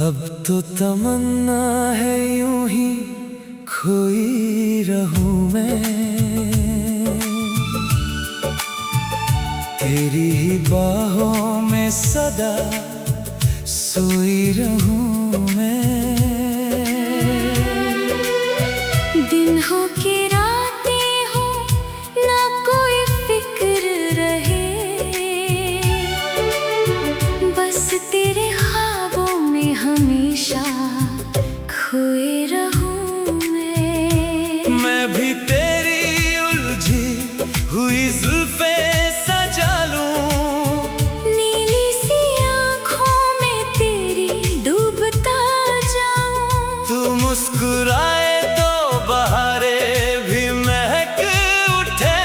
अब तो तमन्ना है यूं ही खोई रहूं मैं, तेरी ही बाहों में सदा सोई रहूं मैं। दिन हो कि रातें हो ना कोई फिक्र रहे, बस तेरे ख्वाबों में हमेशा खोए रहूं मैं भी तेरी उलझी हुई जुल्फे सजा लूं, नीली सी आँखों में तेरी डूबता जाऊं। तू मुस्कुराए तो बहारे भी महक उठे,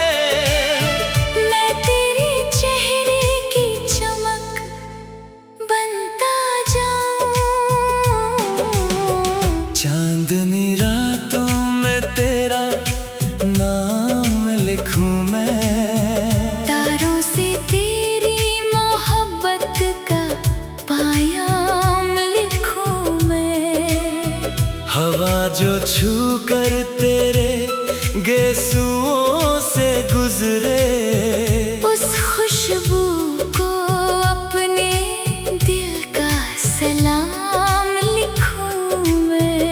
मैं तेरे चेहरे की चमक बनता जाऊं। चांदनी रातों में तेरा नाम लिखूं मैं, तारों से तेरी मोहब्बत का पायाम लिखूं मैं। हवा जो छू कर तेरे गेसुओं से गुजरे, उस खुशबू को अपने दिल का सलाम लिखूं मैं।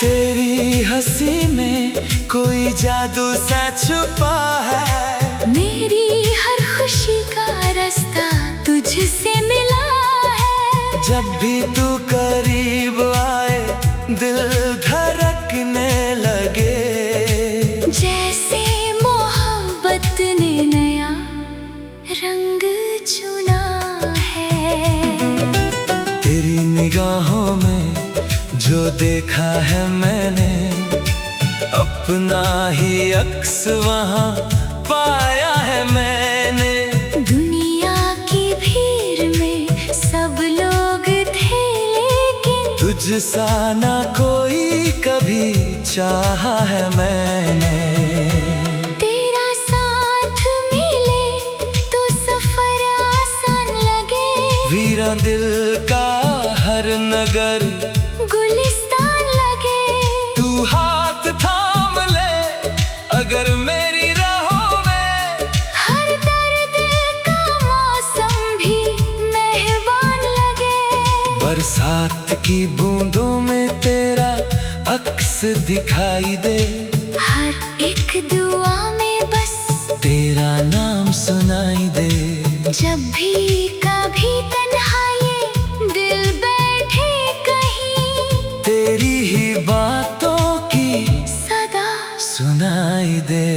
तेरी हंसी में कोई जादू सा छुपा है, मेरी हर खुशी का रास्ता तुझसे मिला है। जब भी तू करीब आए दिल धड़कने लगे, जैसे मोहब्बत ने नया रंग चुना है। तेरी निगाहों में जो देखा है मैंने, अपना ही अक्स वहाँ पाया है मैंने। दुनिया की भीड़ में सब लोग थे लेकिन तुझसा ना कोई कभी चाहा है मैंने। तेरा साथ मिले तो सफर आसान लगे, वीरा दिल का हर नगर गुलिस्तान लगे। तू हाथ थाम ले अगर मेरी राहों में, हर दर्द का मौसम भी मेहरबान लगे। बरसात की बूंदों में तेरा अक्स दिखाई दे, हर एक दुआ में बस तेरा नाम सुनाई दे। जब भी कभी तन्हाई दिल बैठे कहीं, तेरी ही बातों की सदा सुनाई दे।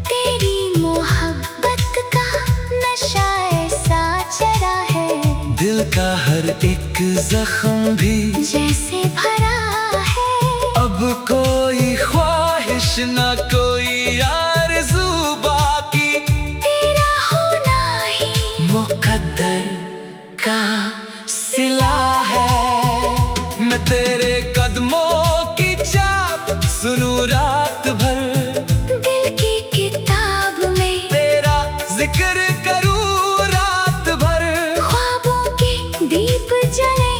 तेरी मोहब्बत का नशा ऐसा चढ़ा है, दिल का हर एक जख्म भी जैसे भरा है। अब कोई ख्वाहिश ना कोई आरज़ू बाकी, तेरा होना ही मुकद्दर का सिला है। मैं तेरे कदमों की चाप सुनूं रात भर, दिल की किताब में तेरा जिक्र करूं रात भर। ख्वाबों के दीप जले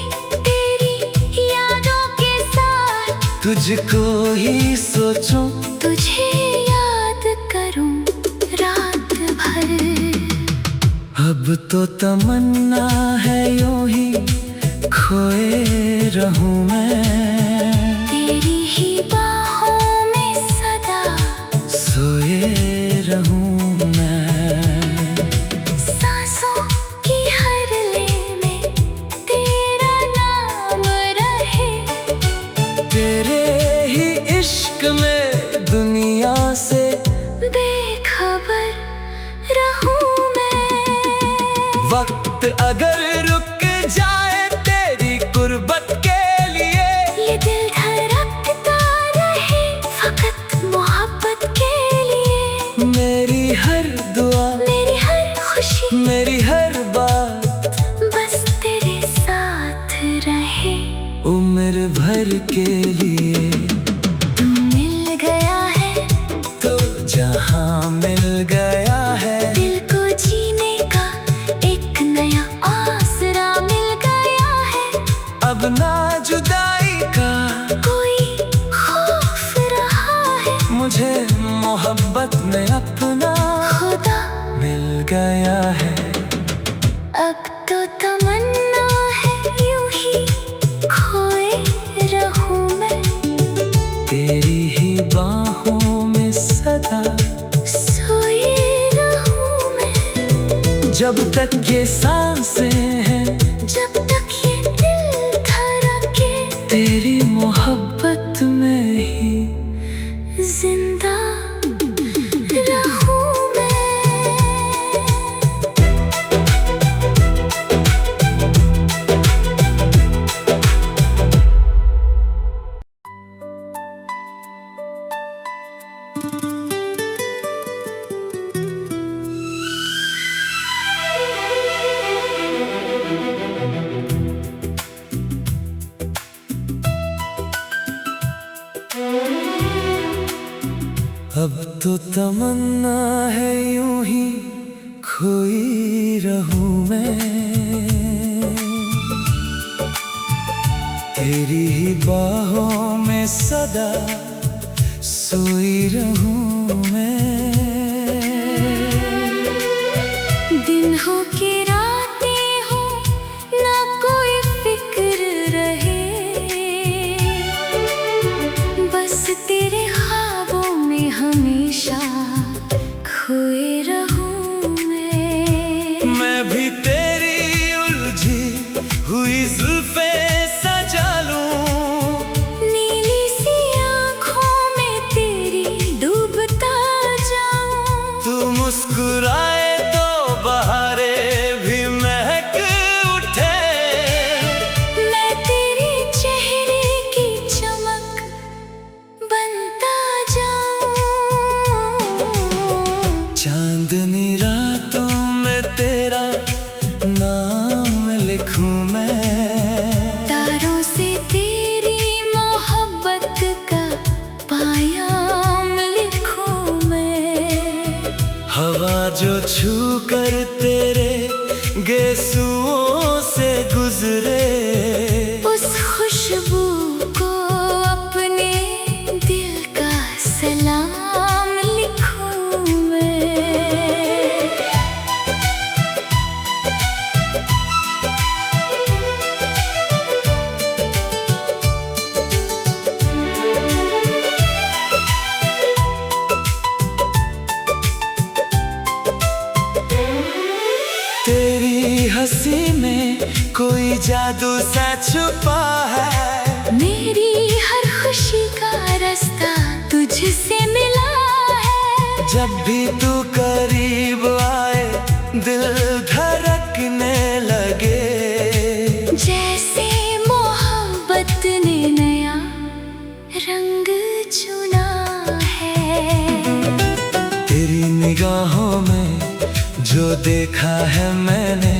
तेरी यादों के साथ, तुझको ही सोचूं, तुझे याद करूं रात भर। अब तो तमन्ना है यूं ही खोए रहूं मैं, तेरी ही बाहों में सदा सोए रहूं मैं। सांसों की हर ले में तेरा नाम रहे, तेरे ही इश्क में दुनिया से बेखबर रहूं मैं। वक्त अगर रुक जाए तेरी गुर्बत के लिए, ये दिल धड़कता रहे फकत मोहब्बत के लिए। मेरी हर दुआ, मेरी हर खुशी, मेरी हर बात के लिए। तू मिल गया है तो जहां मिल गया है, दिल को जीने का एक नया आसरा मिल गया है। अब ना जुदाई का कोई खौफ रहा है, मुझे मोहब्बत में अपना खुदा मिल गया है। अब तो तमन्ना है यूं ही खोए रहूं मैं, तेरी ही बाहों में सदा सोए रहूं मैं। जब तक ये सांसें हैं, जब तक ये दिल धड़के, तेरी मोहब्बत में ही जिंदा रहूं मैं। अब तो तमन्ना है यूं ही खोई रहूं मैं, तेरी ही बाहों में सदा सोई रहूं मैं। दिन हो के रातें हो, ना कोई फिक्र रहे, बस तेरे ख्वाबों में हमेशा खोए रहूं मैं। मैं भी तेरी उलझी हुई जुल्फें सजा लूं, नीली सी आँखों में तेरी डूबता जाऊं। तू मुस्कुराए तो बहारे भी महक उठे, मैं तेरे चेहरे की चमक बनता जाऊं। चांदनी रातों में तेरा नाम लिखूं मैं, तारों से तेरी मोहब्बत का पायाम लिखूं मैं। हवा जो छू कर तेरे गेसुओं से गुजरे, उस खुशबू को अपने दिल का सलाम लिखूं मैं। तेरी हंसी में कोई जादू सा छुपा है, मेरी हर खुशी का रास्ता तुझसे मिला है। जब भी तू करीब आए दिल धड़कने लगे, जैसे मोहब्बत ने नया रंग चुना है। तेरी निगाहों में जो देखा है मैंने,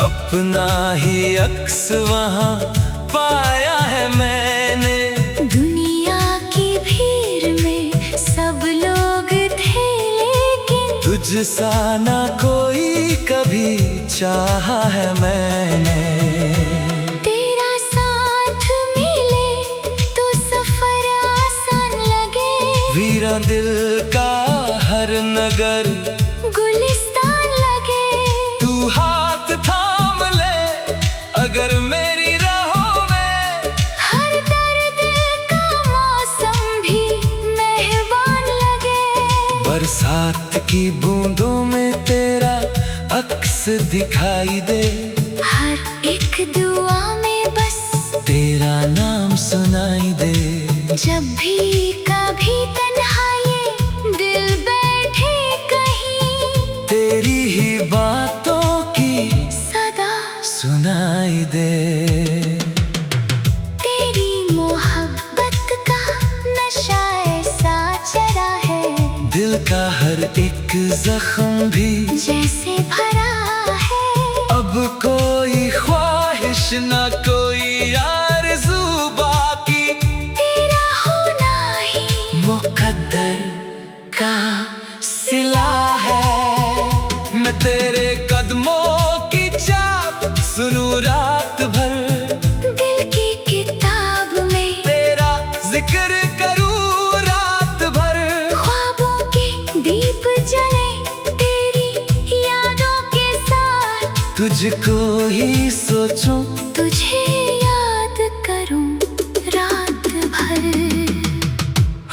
अपना ही अक्स वहाँ पाया है मैंने। दुनिया की भीड़ में सब लोग थे, लेकिन तुझसा ना कोई कभी चाहा है मैंने। तेरा साथ मिले तो सफर आसान लगे, वीरा दिल का हर नगर गुलिस्तान लगे। तू हाथ थाम ले अगर मेरी राहों में, हर दर्द का मौसम भी मेहरबान लगे। बरसात की बूंदों में तेरा अक्स दिखाई दे, हर एक दुआ में बस तेरा नाम सुनाई दे। जब भी कभी तन्हाई दिल बैठे कहीं, तेरी ही बातों की सदा सुनाई दे। तेरी मोहब्बत का नशा ऐसा चढ़ा है, दिल का हर एक जख्म भी जैसे भरा है। अब कोई ख्वाहिश ना कोई आरज़ू बाकी। तुझको ही सोचूं, तुझे याद करूं रात भर।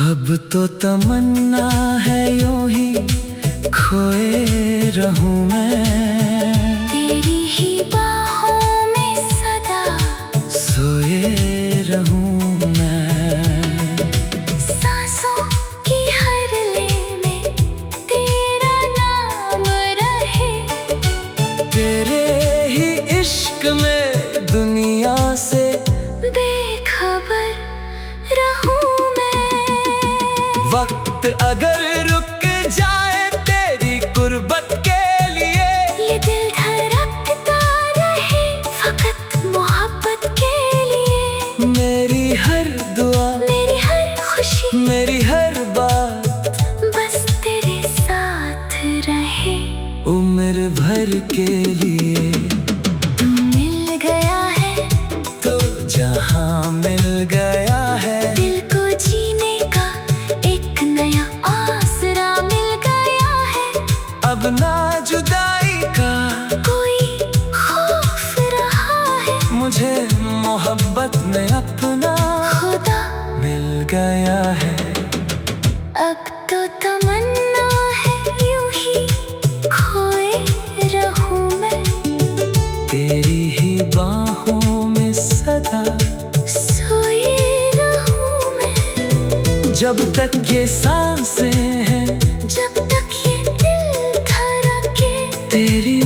अब तो तमन्ना है यूं ही खोए रहूं मैं, तेरी ही बाहों में सदा सोए रहूं मैं। सांसों की हर ले में तेरा नाम रहे, तेरे ही इश्क में दुनिया से बेखबर रहूं मैं। वक्त अगर रुक जाए तेरी कुर्बत के लिए, ये दिल धड़कता रहे फकत मोहब्बत के लिए। मेरी हर दुआ, मेरी हर खुशी, मेरी हर बात बस तेरे साथ रहे उम्र भर के लिए। तू मिल गया है तो जहां मिल गया है, दिल को जीने का एक नया आसरा मिल गया है। अब ना जुदाई का कोई खौफ रहा है, मुझे मोहब्बत में अपना खुदा मिल गया है। अब तो तमन्ना है यूं ही खोए रहूं मैं, तेरी ही बाहों में सदा सोए रहूं मैं। जब तक ये सांसें हैं, जब तक ये दिल धड़के, तेरी